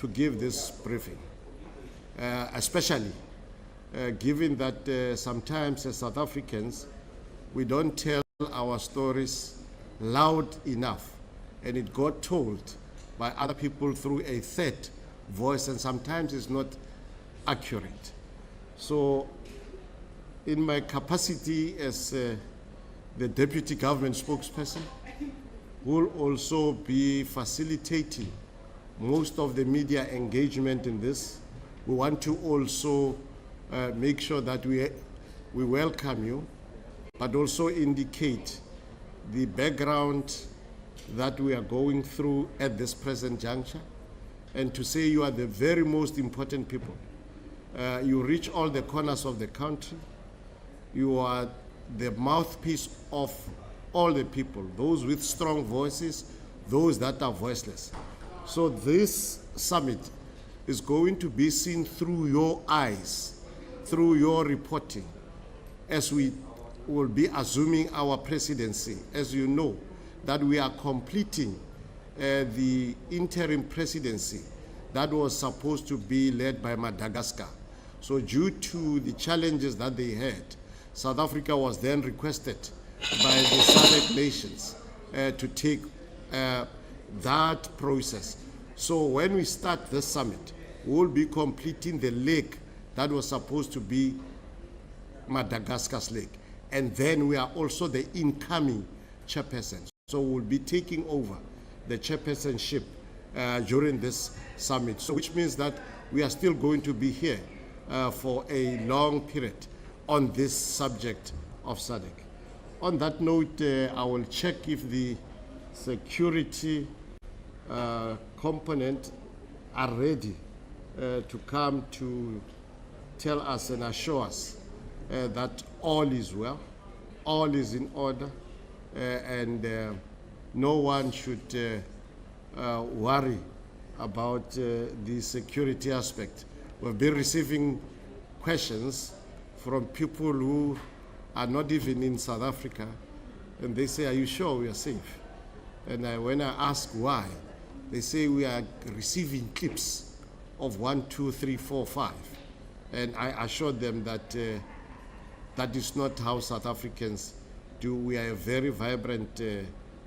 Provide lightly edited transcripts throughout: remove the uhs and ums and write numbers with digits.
to give this briefing, especially given that sometimes as South Africans, we don't tell our stories loud enough, and it got told by other people through a third voice, and sometimes it's not accurate. So in my capacity as the Deputy Government Spokesperson, will also be facilitating most of the media engagement in this. We want to also make sure that we welcome you, but also indicate the background that we are going through at this present juncture, and to say you are the very most important people. You reach all the corners of the country. You are the mouthpiece of all the people, those with strong voices, those that are voiceless. So this summit is going to be seen through your eyes, through your reporting, as we will be assuming our presidency. As you know, that we are completing the interim presidency that was supposed to be led by Madagascar. So due to the challenges that they had, South Africa was then requested by the SADC nations to take that process. So when we start this summit, we'll be completing the leg that was supposed to be Madagascar's leg. And then we are also the incoming chairperson. So we'll be taking over the chairpersonship during this summit. So which means that we are still going to be here for a long period on this subject of SADC. On that note, I will check if the security component are ready to come to tell us and assure us that all is well, all is in order, and no one should worry about the security aspect. We've been receiving questions from people who are not even in South Africa, and they say, are you sure we are safe? And when I ask why, they say we are receiving clips of 1, 2, 3, 4, 5. And I assured them that that is not how South Africans do. We are a very vibrant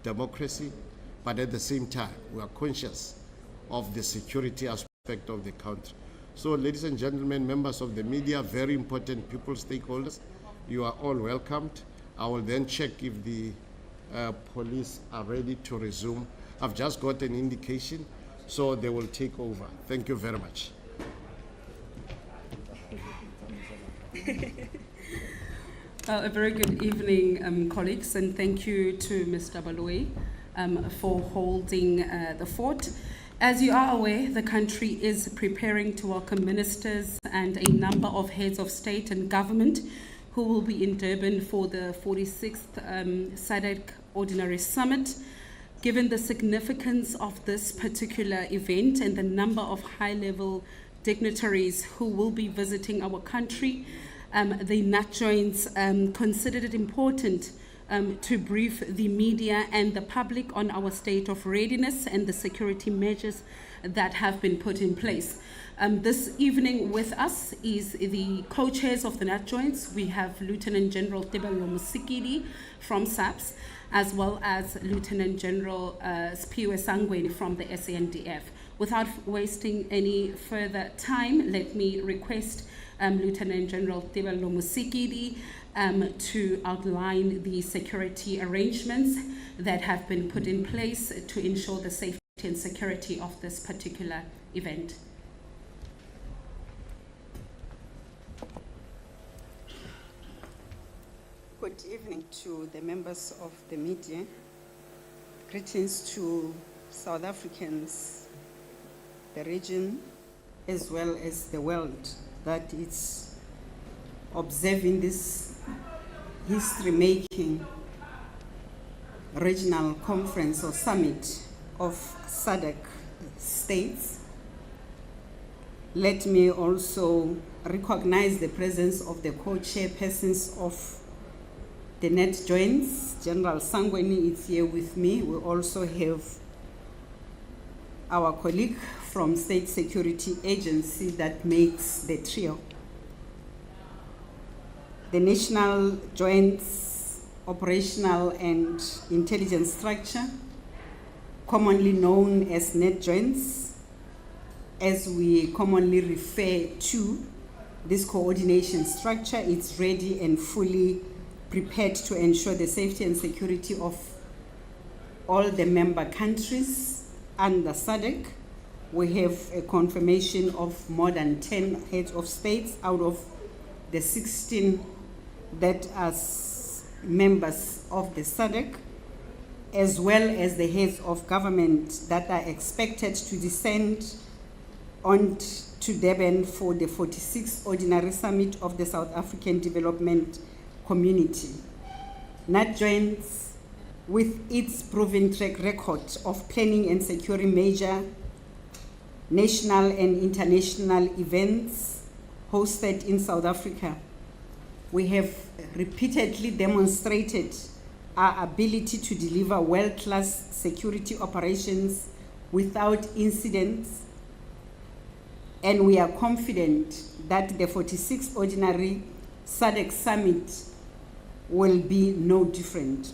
democracy, but at the same time, we are conscious of the security aspect of the country. So, ladies and gentlemen, members of the media, very important people, stakeholders, you are all welcomed. I will then check if the police are ready to resume. I've just got an indication, so they will take over. Thank you very much. A very good evening, colleagues, and thank you to Mr. Baloyi for holding the fort. As you are aware, the country is preparing to welcome ministers and a number of heads of state and government who will be in Durban for the 46th SADC Ordinary Summit. Given the significance of this particular event and the number of high-level dignitaries who will be visiting our country, the NATJOINTS considered it important to brief the media and the public on our state of readiness and the security measures that have been put in place. This evening with us is the co-chairs of the NATJOINTS. We have Lieutenant General Tebello Musikidi from SABC, as well as Lieutenant General Spiwe Sangweni from the SANDF. Without wasting any further time, let me request Lieutenant General Tebello Musikidi to outline the security arrangements that have been put in place to ensure the safety and security of this particular event. Good evening to the members of the media. Greetings to South Africans, the region, as well as the world that is observing this history-making regional conference or summit of SADC states. Let me also recognize the presence of the co-chairpersons of the NATJOINTS. General Sangweni is here with me. We also have our colleague from State Security Agency that makes the trio. The National Joints Operational and Intelligence Structure, commonly known as NATJOINTS, as we commonly refer to this coordination structure, it's ready and fully prepared to ensure the safety and security of all the member countries under SADC. We have a confirmation of more than 10 heads of states out of the 16 that are members of the SADC, as well as the heads of government that are expected to descend on to Durban for the 46th Ordinary Summit of the South African Development Community. NATJOINTS, with its proven track record of planning and securing major national and international events hosted in South Africa, we have repeatedly demonstrated our ability to deliver world-class security operations without incidents, and we are confident that the 46th Ordinary SADC Summit will be no different.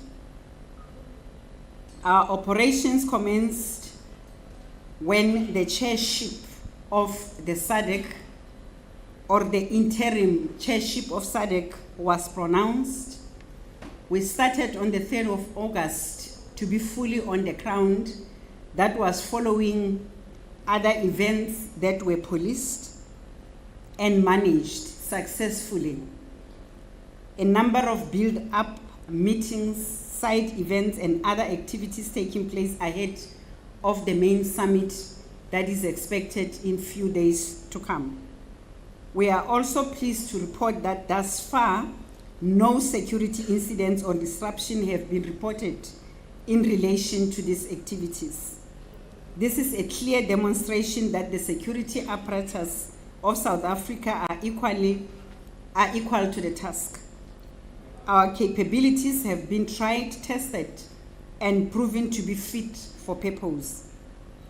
Our operations commenced when the chairship of the SADC, or the interim chairship of SADC, was pronounced. We started on the 3rd of August to be fully on the ground. That was following other events that were policed and managed successfully. A number of build-up meetings, side events, and other activities taking place ahead of the main summit that is expected in few days to come. We are also pleased to report that thus far, no security incidents or disruption have been reported in relation to these activities. This is a clear demonstration that the security apparatus of South Africa are equal to the task. Our capabilities have been tried, tested, and proven to be fit for purpose.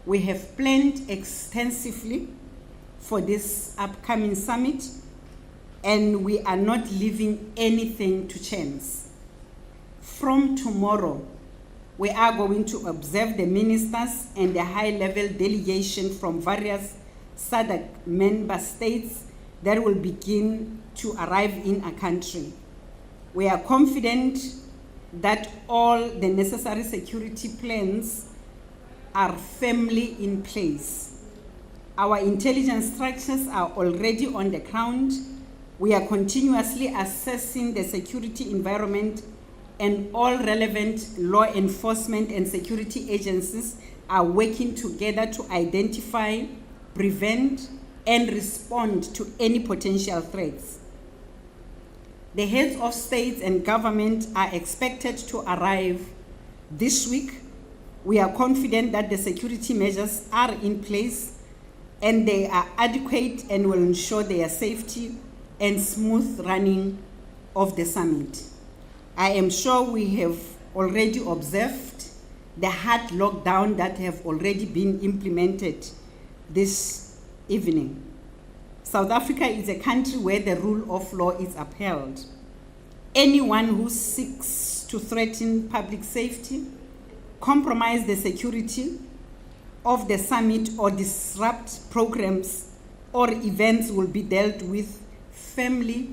We have planned extensively for this upcoming summit, and we are not leaving anything to chance. From tomorrow, we are going to observe the ministers and the high-level delegation from various SADC member states that will begin to arrive in our country. We are confident that all the necessary security plans are firmly in place. Our intelligence structures are already on the ground. We are continuously assessing the security environment, and all relevant law enforcement and security agencies are working together to identify, prevent, and respond to any potential threats. The heads of states and government are expected to arrive this week. We are confident that the security measures are in place and they are adequate and will ensure their safety and smooth running of the summit. I am sure we have already observed the hard lockdown that have already been implemented this evening. South Africa is a country where the rule of law is upheld. Anyone who seeks to threaten public safety, compromise the security of the summit, or disrupt programs or events will be dealt with firmly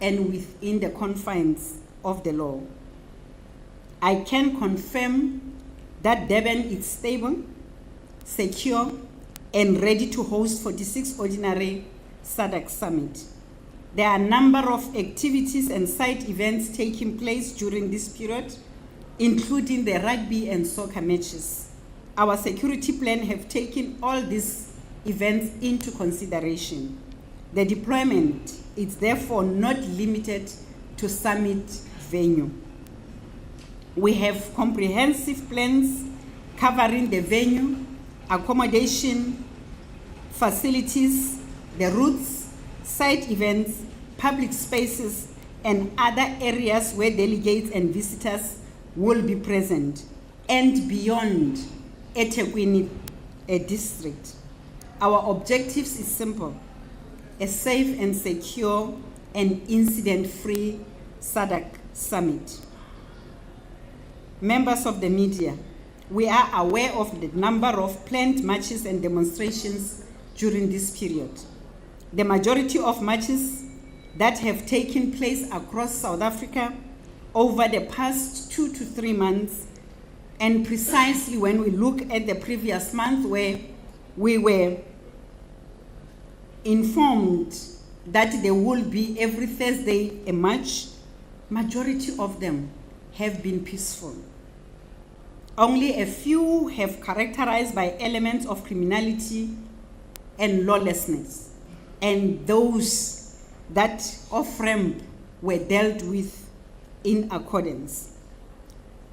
and within the confines of the law. I can confirm that Durban is stable, secure, and ready to host 46th Ordinary SADC Summit. There are a number of activities and side events taking place during this period, including the rugby and soccer matches. Our security plan have taken all these events into consideration. The deployment is therefore not limited to summit venue. We have comprehensive plans covering the venue, accommodation, facilities, the routes, site events, public spaces, and other areas where delegates and visitors will be present, and beyond eThekwini district. Our objectives is simple: a safe and secure and incident-free SADC Summit. Members of the media, we are aware of the number of planned marches and demonstrations during this period. The majority of marches that have taken place across South Africa over the past 2 to 3 months, and precisely when we look at the previous month where we were informed that there will be every Thursday a march, majority of them have been peaceful. Only a few have characterized by elements of criminality and lawlessness, and those that off-ramp were dealt with in accordance.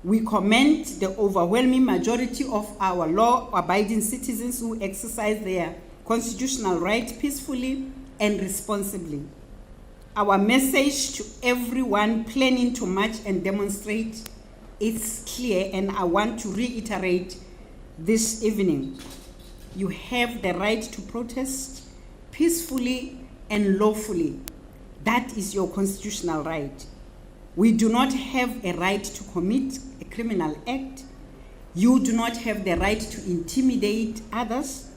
We commend the overwhelming majority of our law-abiding citizens who exercise their constitutional right peacefully and responsibly. Our message to everyone planning to march and demonstrate is clear, and I want to reiterate this evening. You have the right to protest peacefully and lawfully. That is your constitutional right. We do not have a right to commit a criminal act. You do not have the right to intimidate others.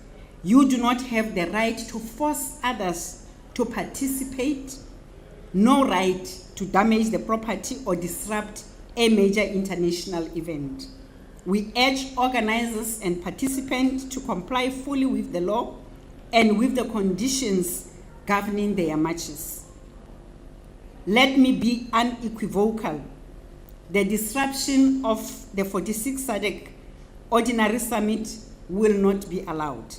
You do not have the right to force others to participate. No right to damage the property or disrupt a major international event. We urge organizers and participants to comply fully with the law and with the conditions governing their marches. Let me be unequivocal. The disruption of the 46th SADC Ordinary Summit will not be allowed.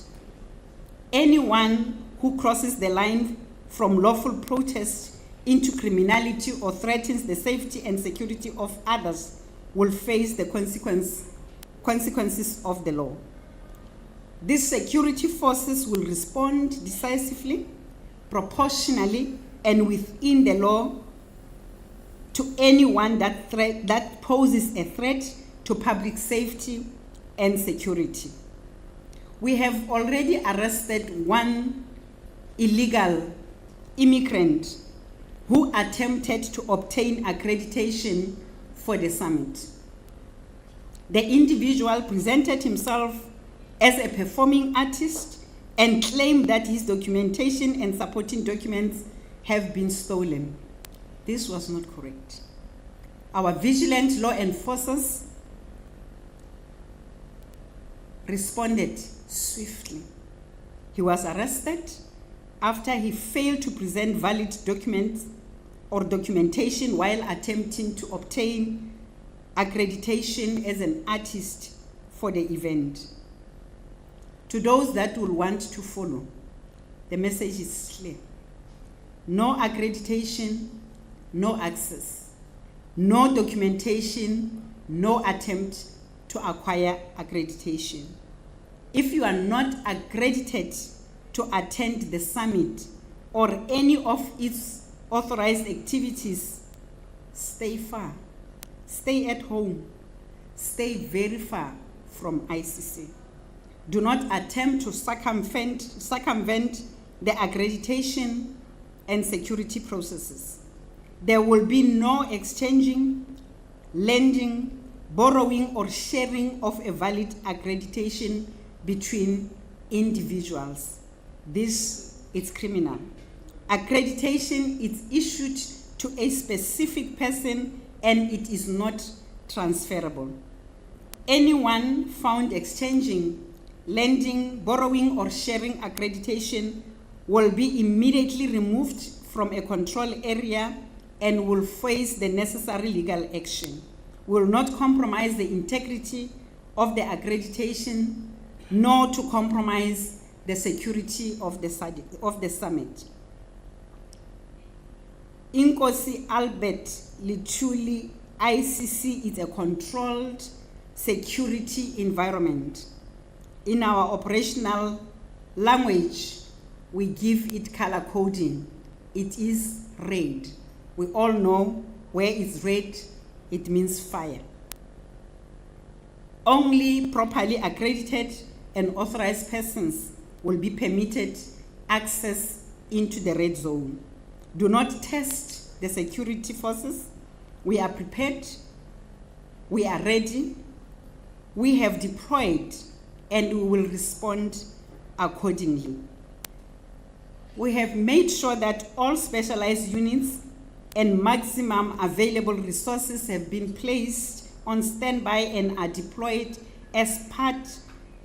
Anyone who crosses the line from lawful protest into criminality or threatens the safety and security of others will face the consequences of the law. These security forces will respond decisively, proportionally, and within the law to anyone that poses a threat to public safety and security. We have already arrested one illegal immigrant who attempted to obtain accreditation for the summit. The individual presented himself as a performing artist and claimed that his documentation and supporting documents have been stolen. This was not correct. Our vigilant law enforcers responded swiftly. He was arrested after he failed to present valid documents or documentation while attempting to obtain accreditation as an artist for the event. To those that will want to follow, the message is clear. No accreditation, no access, no documentation, no attempt to acquire accreditation. If you are not accredited to attend the summit or any of its authorized activities, stay far, stay at home, stay very far from ICC. Do not attempt to circumvent the accreditation and security processes. There will be no exchanging, lending, borrowing, or sharing of a valid accreditation between individuals. This is criminal. Accreditation is issued to a specific person and it is not transferable. Anyone found exchanging, lending, borrowing, or sharing accreditation will be immediately removed from a control area and will face the necessary legal action. Will not compromise the integrity of the accreditation, nor to compromise the security of the summit. Inkosi Albert Lichuli, ICC is a controlled security environment. In our operational language, we give it color coding. It is red. We all know where it's red, it means fire. Only properly accredited and authorized persons will be permitted access into the red zone. Do not test the security forces. We are prepared. We are ready. We have deployed, and we will respond accordingly. We have made sure that all specialized units and maximum available resources have been placed on standby and are deployed as part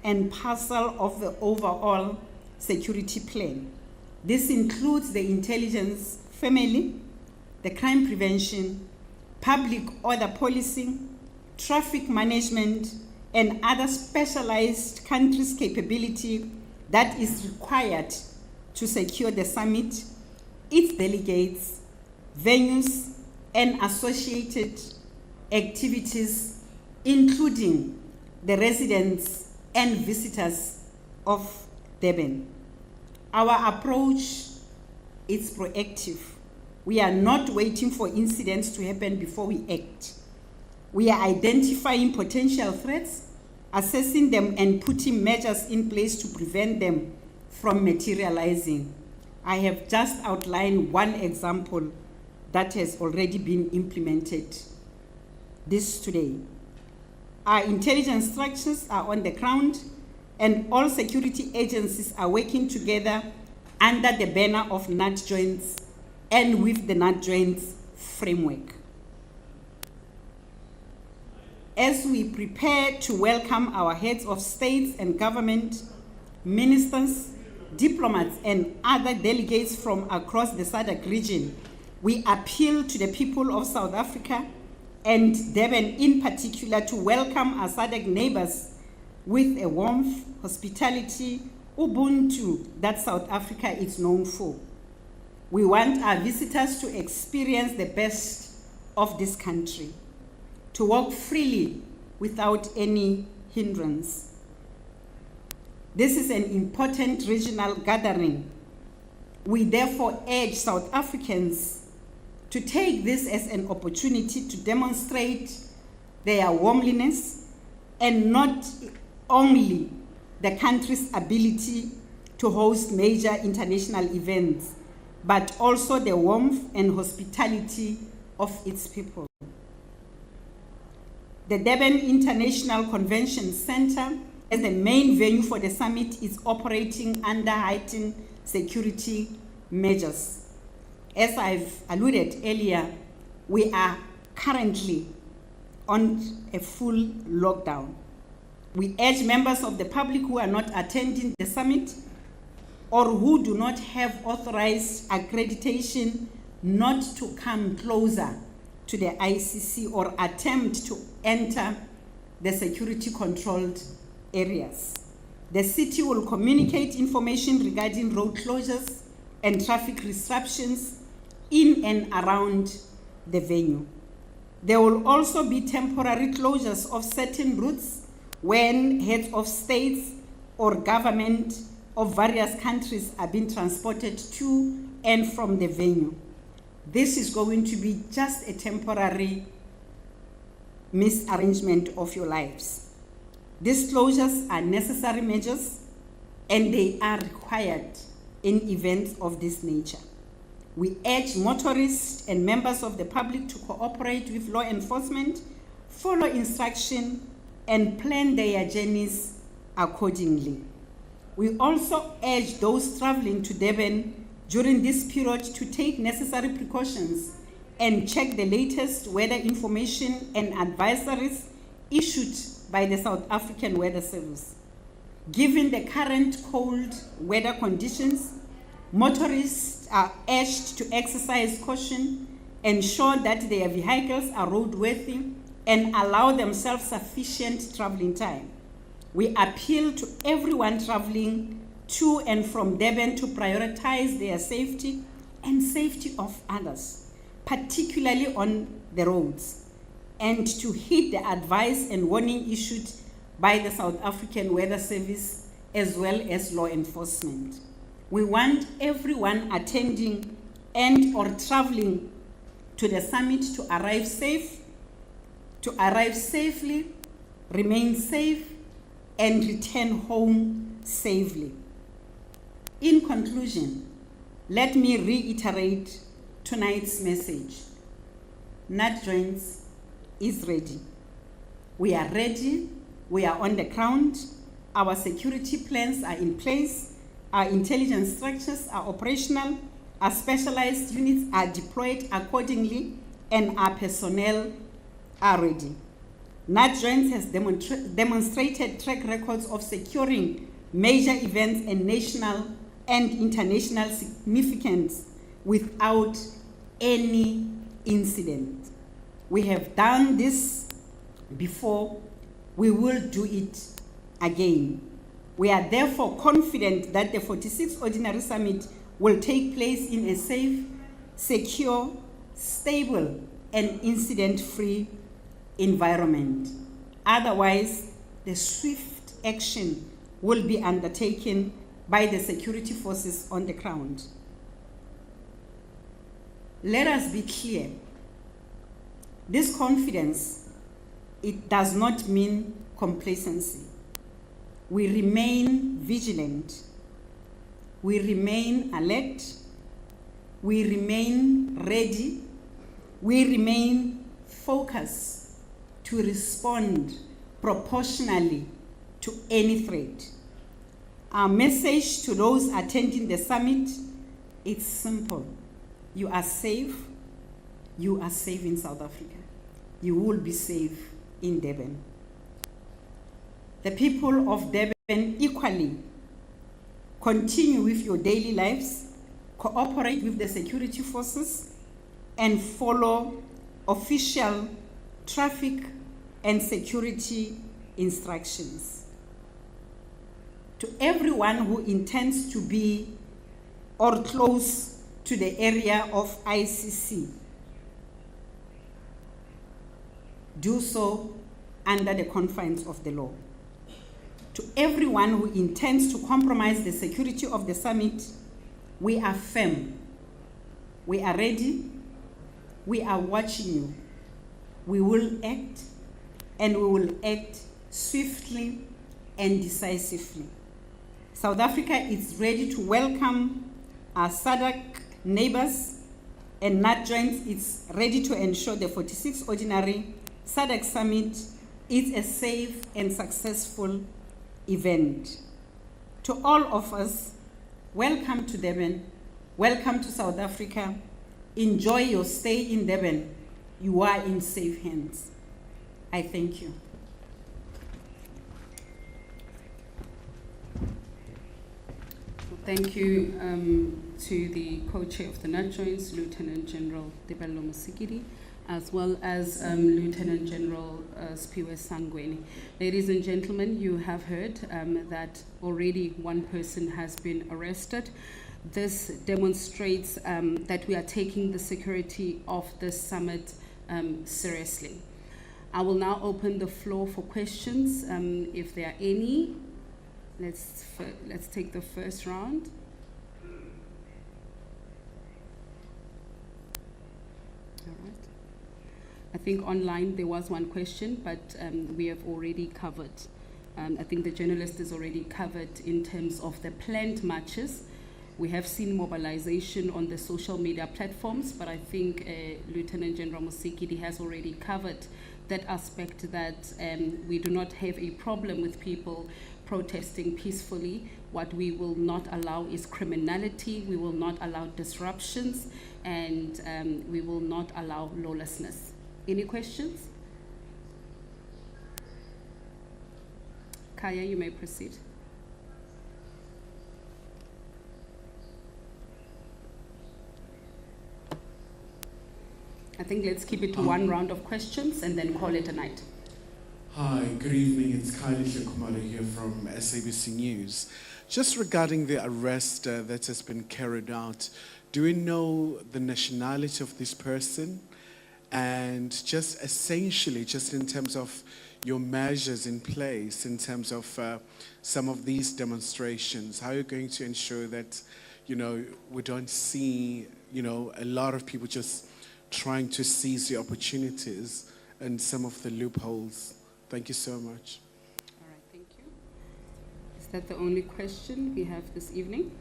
and parcel of the overall security plan. This includes the intelligence family, the crime prevention, public order policing, traffic management, and other specialized countries' capability that is required to secure the summit, its delegates, venues, and associated activities, including the residents and visitors of Durban. Our approach is proactive. We are not waiting for incidents to happen before we act. We are identifying potential threats, assessing them, and putting measures in place to prevent them from materializing. I have just outlined one example that has already been implemented this today. Our intelligence structures are on the ground, and all security agencies are working together under the banner of NATJOINTS and with the NATJOINTS framework. As we prepare to welcome our heads of states and government, ministers, diplomats, and other delegates from across the SADC region, we appeal to the people of South Africa and Durban in particular to welcome our SADC neighbors with a warmth, hospitality, Ubuntu that South Africa is known for. We want our visitors to experience the best of this country, to walk freely without any hindrance. This is an important regional gathering. We therefore urge South Africans to take this as an opportunity to demonstrate their warmliness and not only the country's ability to host major international events, but also the warmth and hospitality of its people. The Durban International Convention Center, as the main venue for the summit, is operating under heightened security measures. As I've alluded earlier, we are currently on a full lockdown. We urge members of the public who are not attending the summit or who do not have authorized accreditation not to come closer to the ICC or attempt to enter the security controlled areas. The city will communicate information regarding road closures and traffic disruptions in and around the venue. There will also be temporary closures of certain routes when heads of states or government of various countries are being transported to and from the venue. This is going to be just a temporary misarrangement of your lives. These closures are necessary measures and they are required in events of this nature. We urge motorists and members of the public to cooperate with law enforcement, follow instruction, and plan their journeys accordingly. We also urge those traveling to Durban during this period to take necessary precautions and check the latest weather information and advisories issued by the South African Weather Service. Given the current cold weather conditions, motorists are urged to exercise caution, ensure that their vehicles are roadworthy, and allow themselves sufficient traveling time. We appeal to everyone traveling to and from Durban to prioritize their safety and safety of others, particularly on the roads, and to heed the advice and warning issued by the South African Weather Service as well as law enforcement. We want everyone attending and or traveling to the summit to arrive safely, remain safe, and return home safely. In conclusion, let me reiterate tonight's message. NATJOINTS is ready. We are ready. We are on the ground. Our security plans are in place. Our intelligence structures are operational. Our specialized units are deployed accordingly, and our personnel are ready. NATJOINTS has demonstrated track records of securing major events and national and international significance without any incident. We have done this before. We will do it again. We are therefore confident that the 46th Ordinary Summit will take place in a safe, secure, stable, and incident-free environment. Otherwise, the swift action will be undertaken by the security forces on the ground. Let us be clear. This confidence, it does not mean complacency. We remain vigilant. We remain alert. We remain ready. We remain focused to respond proportionally to any threat. Our message to those attending the summit, it's simple. You are safe. You are safe in South Africa. You will be safe in Durban. The people of Durban equally continue with your daily lives, cooperate with the security forces, and follow official traffic and security instructions. To everyone who intends to be or close to the area of ICC, do so under the confines of the law. To everyone who intends to compromise the security of the summit, we are firm. We are ready. We are watching you. We will act, and we will act swiftly and decisively. South Africa is ready to welcome our SADC neighbors, and NATJOINTS is ready to ensure the 46th Ordinary SADC Summit is a safe and successful event. To all of us, welcome to Durban, welcome to South Africa. Enjoy your stay in Durban. You are in safe hands. I thank you. Thank you to the co-chair of the NATJOINTS, Lieutenant General Tebello Musikiri, as well as Lieutenant General Spiwe Sangweni. Ladies and gentlemen, you have heard that already one person has been arrested. This demonstrates that we are taking the security of this summit seriously. I will now open the floor for questions, if there are any. Let's take the first round. All right. I think online there was one question, but we have already covered. I think the journalist is already covered in terms of the planned marches. We have seen mobilization on the social media platforms, but I think Lieutenant General Musikiri has already covered that aspect, that we do not have a problem with people protesting peacefully. What we will not allow is criminality, we will not allow disruptions, and we will not allow lawlessness. Any questions? Kaya, you may proceed. I think let's keep it to one round of questions and then call it a night. Hi, good evening. It's Kylie Kumalo here from SABC News. Just regarding the arrest that has been carried out, do we know the nationality of this person? And just essentially, just in terms of your measures in place, in terms of some of these demonstrations, how are you going to ensure that, we don't see, a lot of people just trying to seize the opportunities and some of the loopholes? Thank you so much. All right, thank you. Is that the only question we have this evening?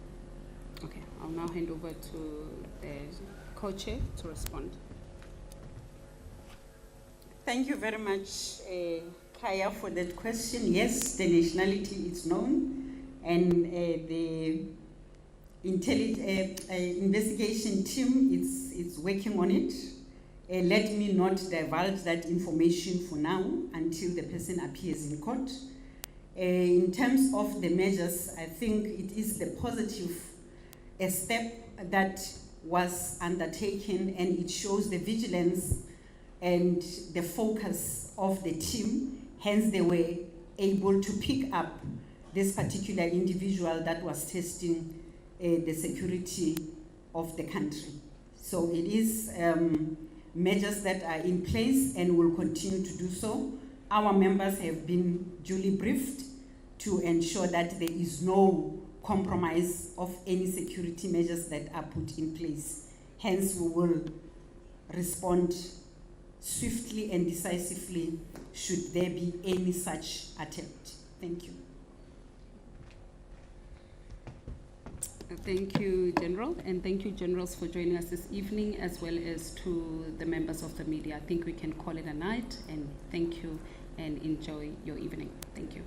I'll now hand over to the co-chair to respond. Thank you very much, Kaya, for that question. Yes, the nationality is known, and the investigation team is working on it. Let me not divulge that information for now until the person appears in court. In terms of the measures, I think it is the positive step that was undertaken, and it shows the vigilance and the focus of the team. Hence, they were able to pick up this particular individual that was testing the security of the country. So it is measures that are in place and will continue to do so. Our members have been duly briefed to ensure that there is no compromise of any security measures that are put in place. Hence, we will respond swiftly and decisively should there be any such attempt. Thank you. Thank you, General, and thank you, Generals, for joining us this evening, as well as to the members of the media. I think we can call it a night, and thank you, and enjoy your evening. Thank you.